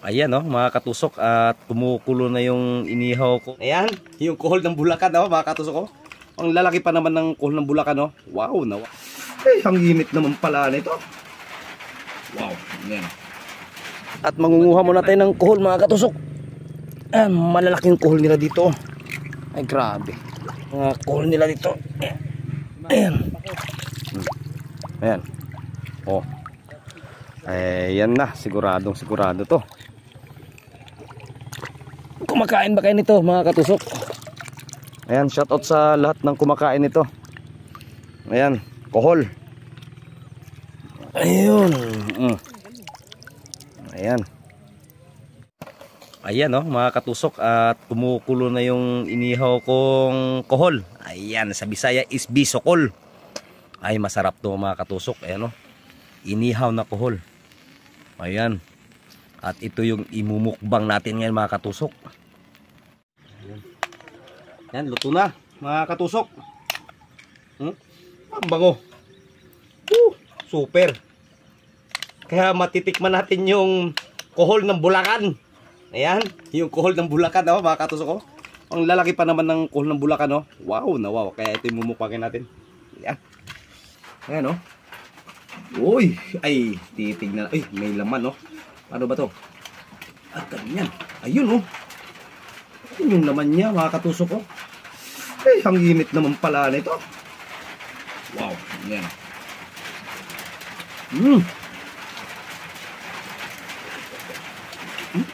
Ayan mga katusok, at kumukulo na yung inihaw ko. Ayan, yung kuhol ng Bulacan mga katusok ko. Ang lalaki pa naman ng kuhol ng Bulacan Wow na. Ang init naman pala nito. Wow, ayan. At mangunguha muna tayo ng kuhol mga katusok. Ayan, malalaking kuhol nila dito. Ay grabe. Mga kuhol nila dito. Ayan. Ayan. Ayan na, sigurado to. Kumakain ba kayo nito mga katusok? Ayan, shoutout sa lahat ng kumakain nito. Ayan, kohol. Ayun. Ayan. Ayan mga katusok, at kumukulo na yung inihaw kong kohol. Ayan, sa Bisaya is bisokol. Ay masarap to mga katusok. Ayan inihaw na kohol. Ayan. At ito yung imumukbang natin ngayon mga katusok. Yan, luto na mga katusok. Ang bango. Super. Kaya matitikman natin yung kohol ng Bulacan. Ayan, yung kohol ng Bulacan mga katusok Ang lalaki pa naman ng kohol ng Bulacan Wow na wow. Kaya ito yung mumukbangin natin. Ayan. Ayan Uy, ay titignan. Ay, may laman Ano ba to? At ganyan. Ayun Ayun yung laman niya mga katusok ang init naman pala nito. Wow, yan.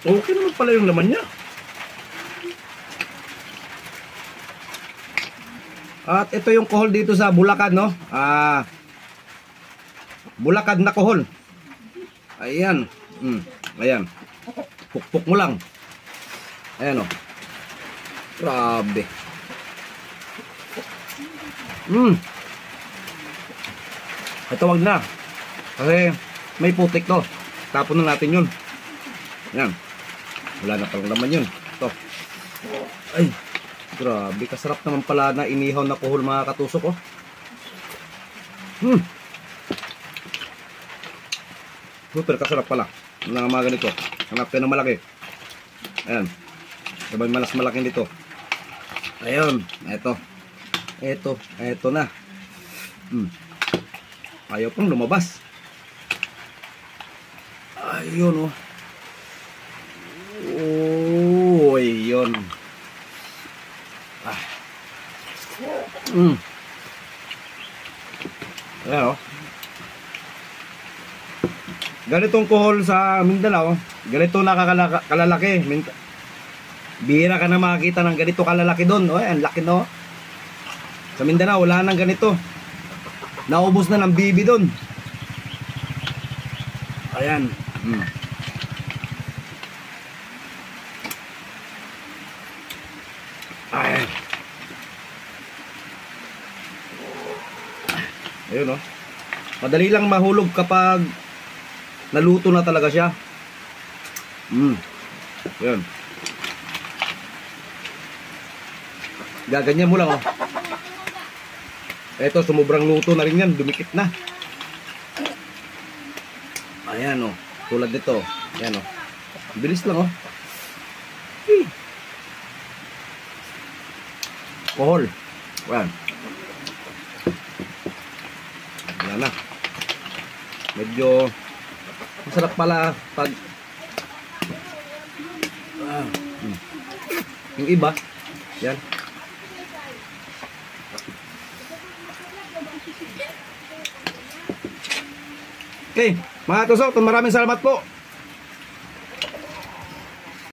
Okay naman pala yung laman niya. At ito yung kohol dito sa Bulacan Bulacan na kohol. Ayan. Ayan. Pukpuk mo lang. Ayan Grabe. Ito wag na. Kasi may putik to. Tapon na natin yun. Yan. Wala na palang laman yun. Ito. Ay. Grabe. Kasarap naman pala na inihaw na kohol mga katusok Super kasarap pala. Mga mga ganito. Hanap kayo ng malaki. Ayan. Sabay malas malaki dito. Ayun. Ito na. Ayaw pang lumabas. Ayun ayun. Ayan Ganitong kohol sa Mindanao, ganito nakakalalaki. Bihira ka na makakita ng ganito kalalaki doon. Ang laki Sa Mindanao, wala nang ganito. Naubos na ng bibi doon. Ayan. Ayan. Ayun Madali lang mahulog kapag naluto na talaga siya. Ayan. Gaganyan mo lang Ito, sumubrang luto na rin yan. Dumikit na. Ayan tulad nito. Ayan bilis lang Kohol. Ayan. Ayan na. Medyo masarap pala pag yung iba. Yan. Okay, mga tusok, maraming salamat po.